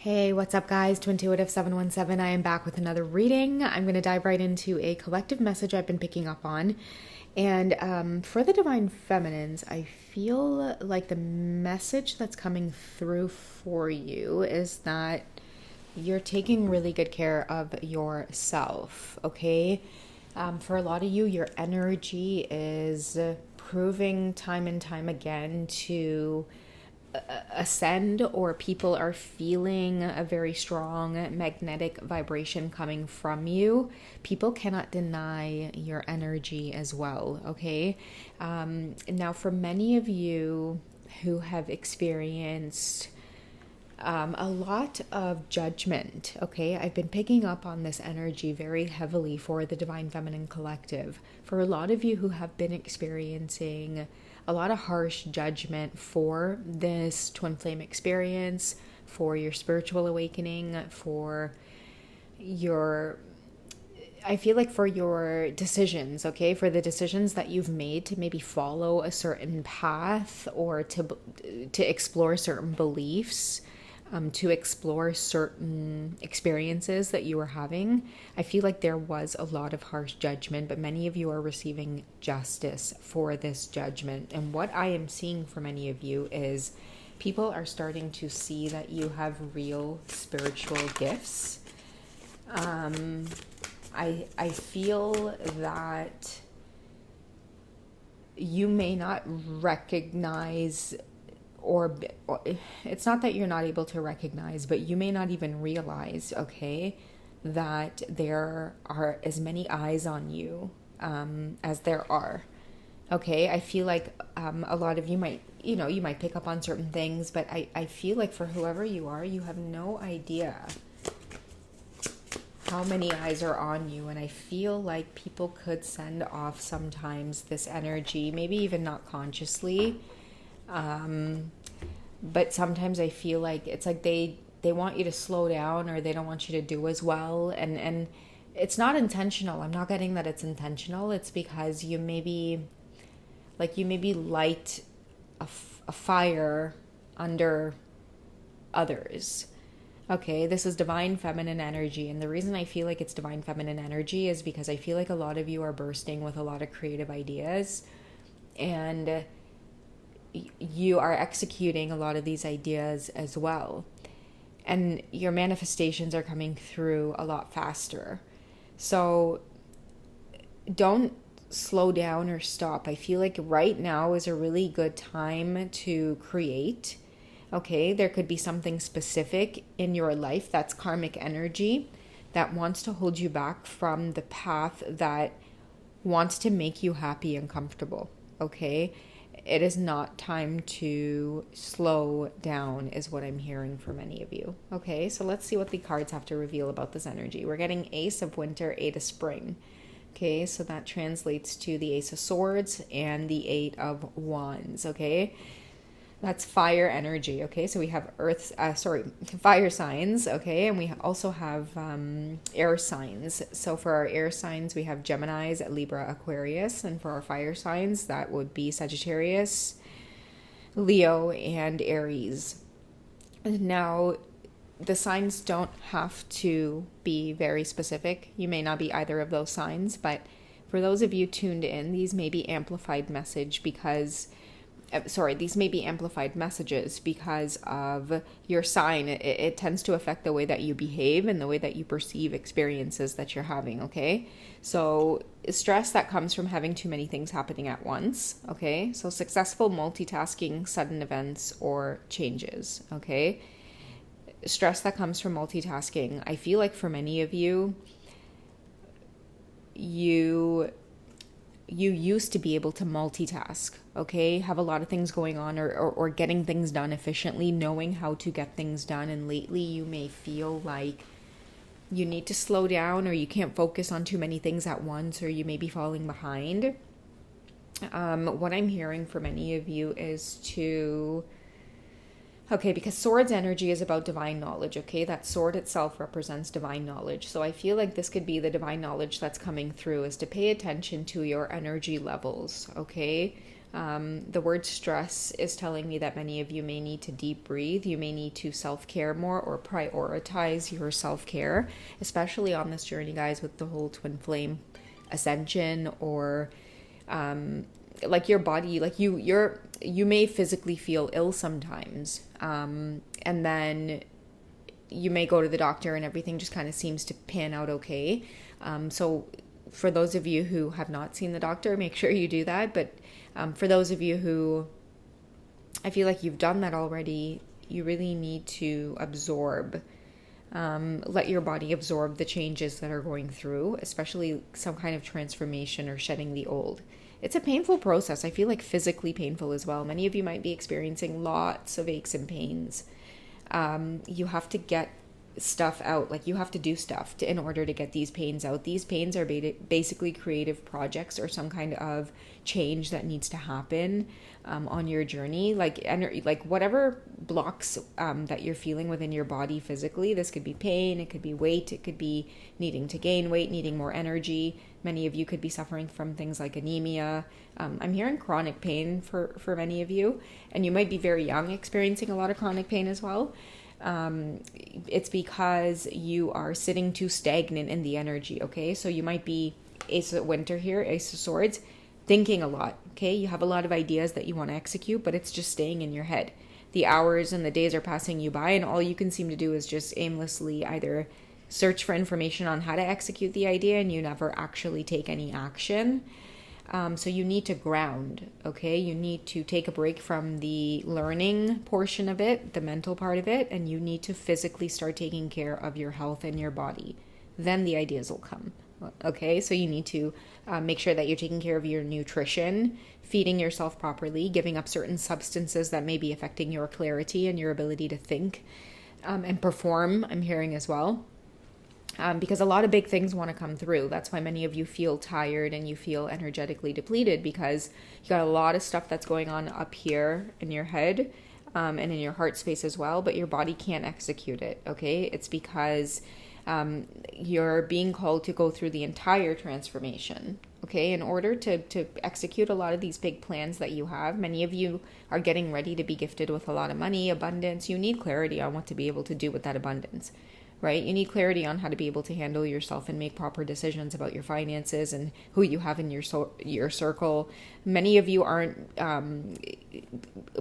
Hey, what's up, guys? Twintuitive717. I am back with another reading. I'm going to dive right into a collective message I've been picking up on. And for the Divine Feminines, I feel like the message that's coming through for you is that you're taking really good care of yourself, okay? For a lot of you, your energy is proving time and time again to ascend, or people are feeling a very strong magnetic vibration coming from you. People cannot deny your energy as well, okay? Now, for many of you who have experienced a lot of judgment, okay? I've been picking up on this energy very heavily for the Divine Feminine Collective. For a lot of you who have been experiencing a lot of harsh judgment for this twin flame experience, for your spiritual awakening, for your, I feel like for your decisions, okay? For the decisions that you've made to maybe follow a certain path, or to explore certain beliefs, to explore certain experiences that you were having. I feel like there was a lot of harsh judgment, but many of you are receiving justice for this judgment. And what I am seeing for many of you is people are starting to see that you have real spiritual gifts. I feel that you may not recognize, or it's not that you're not able to recognize, but you may not even realize, okay, that there are as many eyes on you as there are. Okay, I feel like a lot of you might, you might pick up on certain things, but I feel like for whoever you are, you have no idea how many eyes are on you. And I feel like people could send off sometimes this energy, maybe even not consciously, but sometimes I feel like it's like they want you to slow down, or they don't want you to do as well, and it's not intentional. I'm not getting that it's intentional. It's because you maybe light a fire under others. Okay, this is Divine Feminine energy, and the reason I feel like it's Divine Feminine energy is because I feel like a lot of you are bursting with a lot of creative ideas, and you are executing a lot of these ideas as well. And your manifestations are coming through a lot faster. So don't slow down or stop. I feel like right now is a really good time to create. Okay, there could be something specific in your life that's karmic energy that wants to hold you back from the path that wants to make you happy and comfortable. Okay, it is not time to slow down, is what I'm hearing for many of you. Okay, so let's see what the cards have to reveal about this energy. We're getting Ace of Winter, Eight of Spring. Okay, so that translates to the Ace of Swords and the Eight of Wands. Okay, that's fire energy. Okay, so we have fire signs. Okay, and we also have air signs. So for our air signs, we have Geminis, Libra, Aquarius, and for our fire signs, that would be Sagittarius, Leo, and Aries. Now, the signs don't have to be very specific. You may not be either of those signs, but for those of you tuned in, these may be amplified messages because of your sign. It tends to affect the way that you behave and the way that you perceive experiences that you're having, okay? So stress that comes from having too many things happening at once, okay? So successful multitasking, sudden events, or changes, okay? Stress that comes from multitasking. I feel like for many of you, you used to be able to multitask, okay? Have a lot of things going on, or getting things done efficiently, knowing how to get things done. And lately you may feel like you need to slow down, or you can't focus on too many things at once, or you may be falling behind. What I'm hearing for many of you is because Swords energy is about divine knowledge, okay? That sword itself represents divine knowledge. So I feel like this could be the divine knowledge that's coming through, is to pay attention to your energy levels, okay? The word stress is telling me that many of you may need to deep breathe. You may need to self-care more or prioritize your self-care, especially on this journey, guys, with the whole twin flame ascension, or like your body, like you may physically feel ill sometimes, and then you may go to the doctor and everything just kind of seems to pan out okay. So for those of you who have not seen the doctor, make sure you do that. But for those of you who, I feel like you've done that already, you really need to absorb, let your body absorb the changes that are going through, especially some kind of transformation or shedding the old. It's a painful process. I feel like physically painful as well. Many of you might be experiencing lots of aches and pains. You have to get stuff out, like you have to do stuff in order to get these pains out. These pains are basically creative projects or some kind of change that needs to happen on your journey, like whatever blocks that you're feeling within your body physically. This could be pain, it could be weight, it could be needing to gain weight, needing more energy. Many of you could be suffering from things like anemia. I'm hearing chronic pain for many of you, and you might be very young experiencing a lot of chronic pain as well. It's because you are sitting too stagnant in the energy, okay? So you might be Ace of Winter here, Ace of Swords, thinking a lot, okay? You have a lot of ideas that you want to execute, but it's just staying in your head. The hours and the days are passing you by, and all you can seem to do is just aimlessly either search for information on how to execute the idea, and you never actually take any action. So you need to ground, okay? You need to take a break from the learning portion of it, the mental part of it, and you need to physically start taking care of your health and your body. Then the ideas will come, okay? So you need to make sure that you're taking care of your nutrition, feeding yourself properly, giving up certain substances that may be affecting your clarity and your ability to think and perform, I'm hearing as well. Because a lot of big things want to come through. That's why many of you feel tired and you feel energetically depleted, because you got a lot of stuff that's going on up here in your head and in your heart space as well, but your body can't execute it, okay? It's because you're being called to go through the entire transformation, okay? In order to execute a lot of these big plans that you have, many of you are getting ready to be gifted with a lot of money, abundance. You need clarity on what to be able to do with that abundance. Right? You need clarity on how to be able to handle yourself and make proper decisions about your finances and who you have in your circle. Many of you aren't.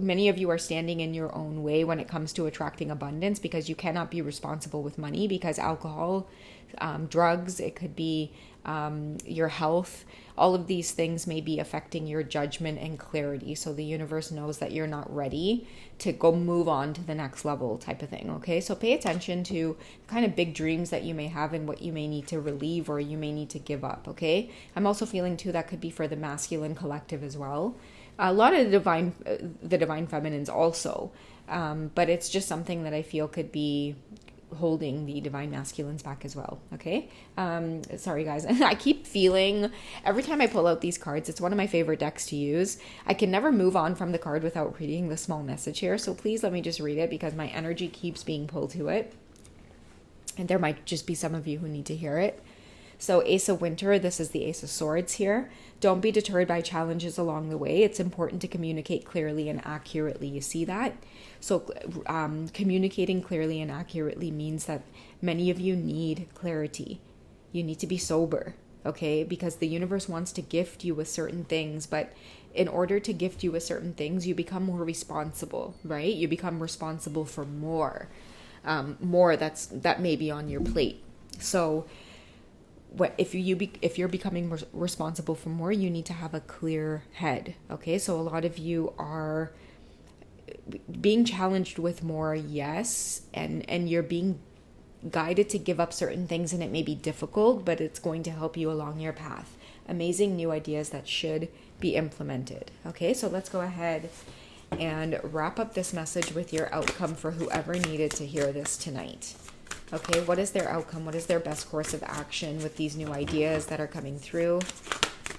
Many of you are standing in your own way when it comes to attracting abundance, because you cannot be responsible with money, because alcohol, drugs, it could be your health. All of these things may be affecting your judgment and clarity. So the universe knows that you're not ready to go move on to the next level type of thing. Okay. So pay attention to kind of big dreams that you may have and what you may need to relieve or you may need to give up. Okay. I'm also feeling too, that could be for the masculine collective as well. A lot of the divine feminines also. But it's just something that I feel could be holding the divine masculines back as well. Okay. Sorry guys. I keep feeling every time I pull out these cards, it's one of my favorite decks to use. I can never move on from the card without reading the small message here. So please let me just read it, because my energy keeps being pulled to it. And there might just be some of you who need to hear it. So Ace of Winter, this is the Ace of Swords here. Don't be deterred by challenges along the way. It's important to communicate clearly and accurately. You see that? So communicating clearly and accurately means that many of you need clarity. You need to be sober, okay? Because the universe wants to gift you with certain things, but in order to gift you with certain things, you become more responsible, right? You become responsible for more that may be on your plate. So if you're becoming responsible for more, you need to have a clear head. Okay, so a lot of you are being challenged with more, yes, and you're being guided to give up certain things, and it may be difficult, but it's going to help you along your path. Amazing new ideas that should be implemented. Okay, so let's go ahead and wrap up this message with your outcome for whoever needed to hear this tonight. Okay, what is their outcome? What is their best course of action with these new ideas that are coming through?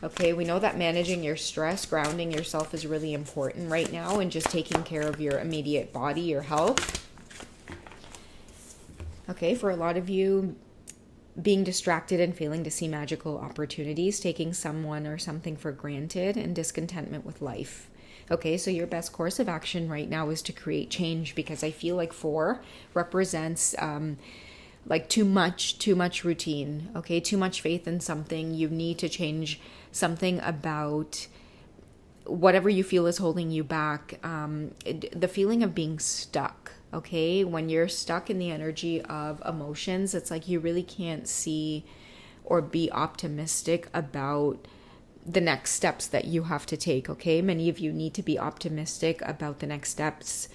Okay, we know that managing your stress, grounding yourself is really important right now, and just taking care of your immediate body, your health. Okay, for a lot of you, being distracted and failing to see magical opportunities, taking someone or something for granted, and discontentment with life. Okay, so your best course of action right now is to create change, because I feel like 4 represents like too much routine. Okay, too much faith in something. You need to change something about whatever you feel is holding you back. The feeling of being stuck. Okay, when you're stuck in the energy of emotions, it's like you really can't see or be optimistic about the next steps that you have to take. Okay, many of you need to be optimistic about the next steps.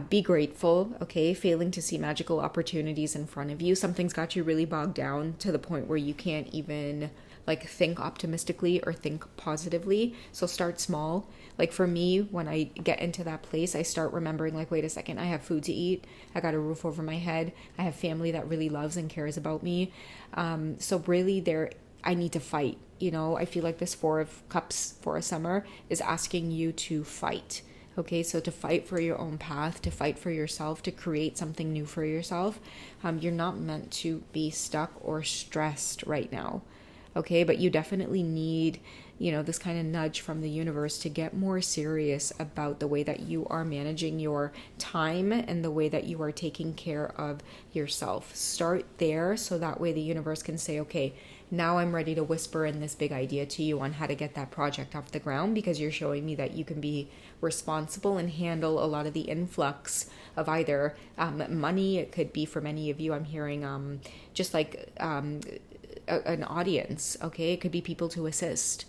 Be grateful. Okay, failing to see magical opportunities in front of you. Something's got you really bogged down to the point where you can't even like think optimistically or think positively. So start small. Like for me, when I get into that place, I start remembering like, wait a second, I have food to eat. I got a roof over my head. I have family that really loves and cares about me. So really I need to fight. You know, I feel like this 4 of Cups for a summer is asking you to fight. Okay, so to fight for your own path, to fight for yourself, to create something new for yourself. You're not meant to be stuck or stressed right now. Okay, but you definitely need, this kind of nudge from the universe to get more serious about the way that you are managing your time and the way that you are taking care of yourself. Start there, so that way the universe can say, okay, now I'm ready to whisper in this big idea to you on how to get that project off the ground, because you're showing me that you can be responsible and handle a lot of the influx of either money. It could be, for many of you, I'm hearing just like an audience. Okay, it could be people to assist.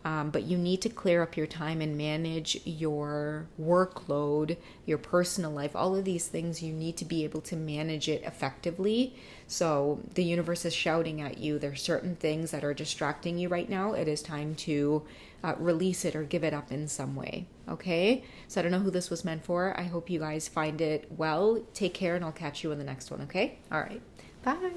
But you need to clear up your time and manage your workload, your personal life, all of these things. You need to be able to manage it effectively. So the universe is shouting at you. There's certain things that are distracting you right now. It is time to release it or give it up in some way. Okay? So I don't know who this was meant for. I hope you guys find it well. Take care, and I'll catch you in the next one. Okay? All right. Bye.